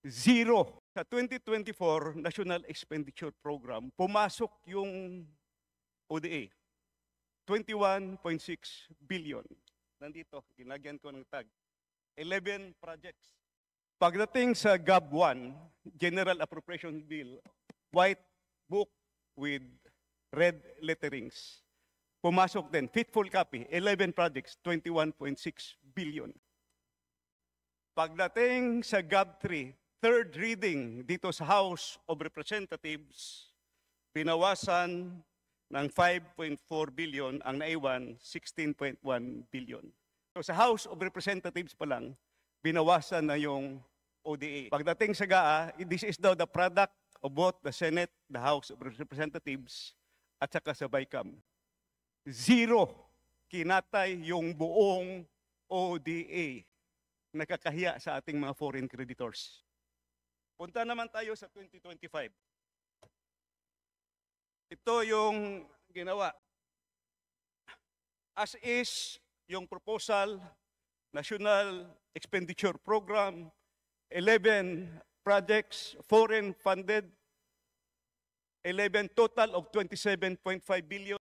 Zero. Sa 2024 National Expenditure Program, pumasok yung ODA. 21.6 billion. Nandito, ginagyan ko ng tag. 11 projects. Pagdating sa GAB 1, General Appropriation Bill, white book with red letterings. Pumasok din, fitful copy, 11 projects, 21.6 billion. Pagdating sa GAB 3, third reading dito sa House of Representatives, binawasan ng 5.4 billion, ang naiwan 16.1 billion. So sa House of Representatives pa lang, binawasan na yung ODA. Pagdating sa GAA, this is now the product of both the Senate, the House of Representatives, at saka sa BICAM. Zero kinatay yung buong ODA. Nakakahiya sa ating mga foreign creditors. Punta naman tayo sa 2025. Ito yung ginawa. As is, yung proposal, National Expenditure Program, 11 projects, foreign funded, 11 total of 27.5 billion.